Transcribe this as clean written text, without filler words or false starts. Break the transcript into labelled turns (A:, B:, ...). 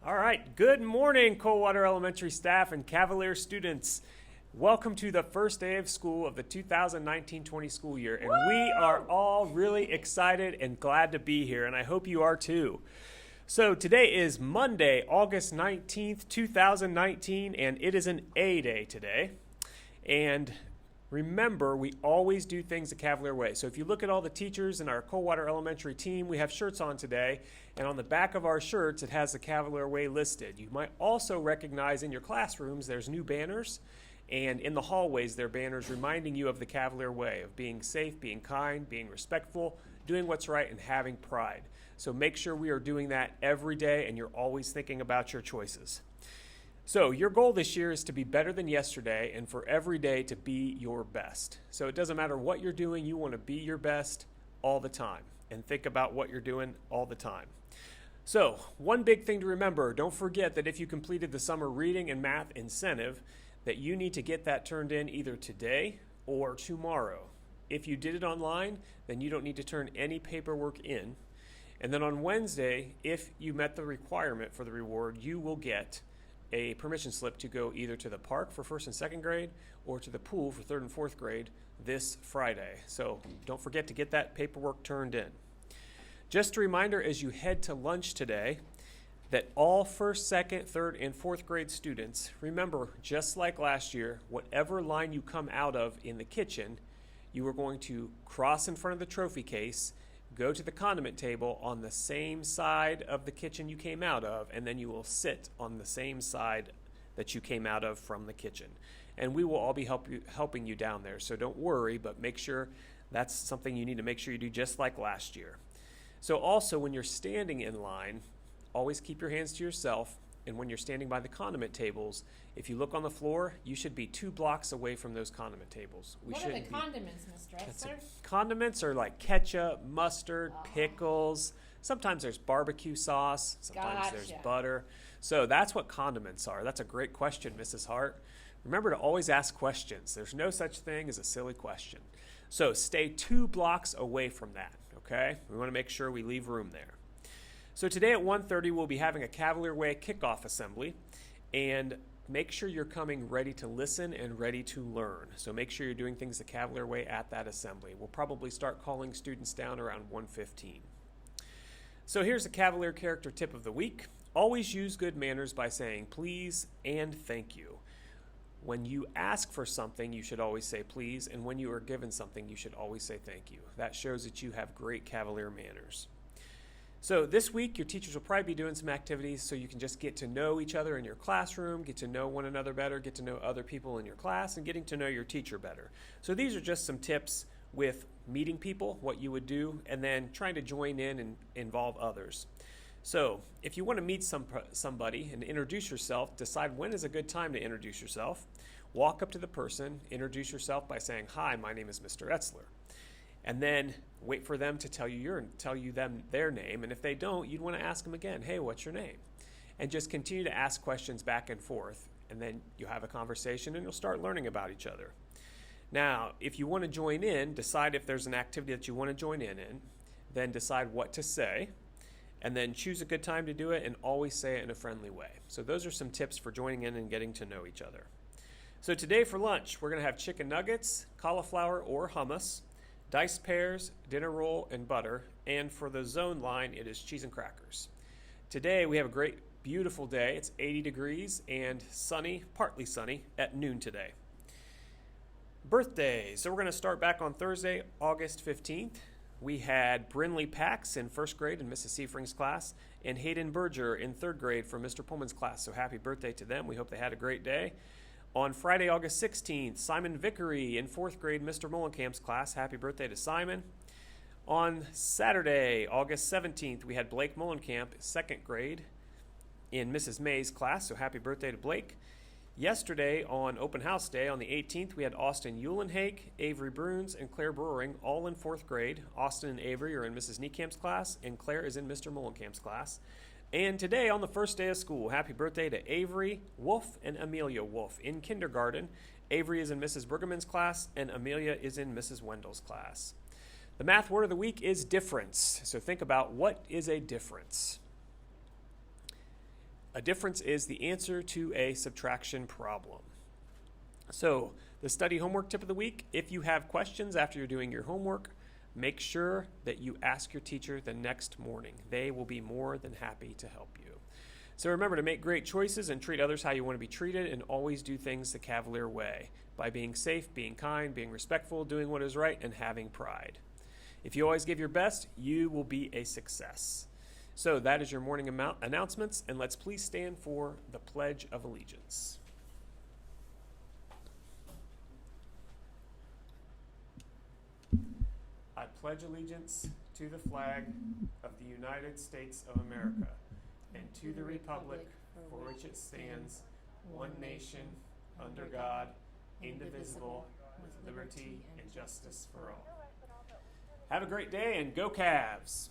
A: All right, good morning, Coldwater Elementary staff and Cavalier students. Welcome to the first day of school of the 2019-20 school year, and we are all really excited and glad to be here, and I hope you are too. So today is Monday, August 19th, 2019, and it is an A day today. And remember, we always do things the Cavalier way. So if you look at all the teachers in our Coldwater Elementary team, we have shirts on today. And on the back of our shirts, it has the Cavalier way listed. You might also recognize in your classrooms, there's new banners. And in the hallways, there are banners reminding you of the Cavalier way of being safe, being kind, being respectful, doing what's right, and having pride. So make sure we are doing that every day and you're always thinking about your choices. So your goal this year is to be better than yesterday and for every day to be your best. So it doesn't matter what you're doing, you want to be your best all the time and think about what you're doing all the time. So one big thing to remember, don't forget that if you completed the summer reading and math incentive, that you need to get that turned in either today or tomorrow. If you did it online, then you don't need to turn any paperwork in. And then on Wednesday, if you met the requirement for the reward, you will get a permission slip to go either to the park for first and second grade or to the pool for third and fourth grade this Friday. So don't forget to get that paperwork turned in. Just a reminder as you head to lunch today that all first, second, third, and fourth grade students, remember, just like last year, whatever line you come out of in the kitchen, you are going to cross in front of the trophy case, go to the condiment table on the same side of the kitchen you came out of, and then you will sit on the same side that you came out of from the kitchen. And we will all be helping you down there, so don't worry, but make sure that's something you need to make sure you do just like last year. So also, when you're standing in line, always keep your hands to yourself, and when you're standing by the condiment tables, if you look on the floor, you should be 2 blocks away from those condiment tables.
B: What are the condiments, Mr. Etzler?
A: Condiments are like ketchup, mustard, pickles. Sometimes there's barbecue sauce. Sometimes there's butter. So that's what condiments are. That's a great question, Mrs. Hart. Remember to always ask questions. There's no such thing as a silly question. So stay 2 blocks away from that, okay? We want to make sure we leave room there. So today at 1:30, we'll be having a Cavalier Way kickoff assembly, and make sure you're coming ready to listen and ready to learn. So make sure you're doing things the Cavalier Way at that assembly. We'll probably start calling students down around 1:15. So here's the Cavalier character tip of the week. Always use good manners by saying please and thank you. When you ask for something, you should always say please, and when you are given something, you should always say thank you. That shows that you have great Cavalier manners. So this week, your teachers will probably be doing some activities so you can just get to know each other in your classroom, get to know one another better, get to know other people in your class, and getting to know your teacher better. So these are just some tips with meeting people, what you would do, and then trying to join in and involve others. So if you want to meet somebody and introduce yourself, decide when is a good time to introduce yourself. Walk up to the person, introduce yourself by saying, "Hi, my name is Mr. Etzler." And then wait for them to tell you their name. And if they don't, you'd want to ask them again, "Hey, what's your name?" And just continue to ask questions back and forth. And then you'll have a conversation and you'll start learning about each other. Now, if you want to join in, decide if there's an activity that you want to join in, then decide what to say, and then choose a good time to do it and always say it in a friendly way. So those are some tips for joining in and getting to know each other. So today for lunch, we're going to have chicken nuggets, cauliflower or hummus, diced pears, dinner roll, and butter. And for the zone line, it is cheese and crackers. Today, we have a great, beautiful day. It's 80 degrees and sunny, partly sunny, at noon today. Birthdays. So we're going to start back on Thursday, August 15th. We had Brinley Pax in first grade in Mrs. Seifring's class, and Hayden Berger in third grade from Mr. Pullman's class. So happy birthday to them. We hope they had a great day. On Friday, August 16th, Simon Vickery in 4th grade, Mr. Mullenkamp's class. Happy birthday to Simon. On Saturday, August 17th, we had Blake Mullenkamp, 2nd grade, in Mrs. May's class, so happy birthday to Blake. Yesterday, on Open House Day, on the 18th, we had Austin Eulenhake, Avery Bruns, and Claire Brewering, all in 4th grade. Austin and Avery are in Mrs. Niekamp's class, and Claire is in Mr. Mullenkamp's class. And today, on the first day of school, happy birthday to Avery Wolf and Amelia Wolf in kindergarten. Avery is in Mrs. Bergerman's class, and Amelia is in Mrs. Wendell's class. The math word of the week is difference. So think about what is a difference. A difference is the answer to a subtraction problem. So, the study homework tip of the week: if you have questions after you're doing your homework, make sure that you ask your teacher the next morning. They will be more than happy to help you. So remember to make great choices and treat others how you want to be treated, and always do things the Cavalier way, by being safe, being kind, being respectful, doing what is right, and having pride. If you always give your best, you will be a success. So that is your morning announcements, and let's please stand for the Pledge of Allegiance. I pledge allegiance to the flag of the United States of America and to the republic for which it stands, one nation, under God, indivisible, with liberty and justice for all. Have a great day and go Cavs!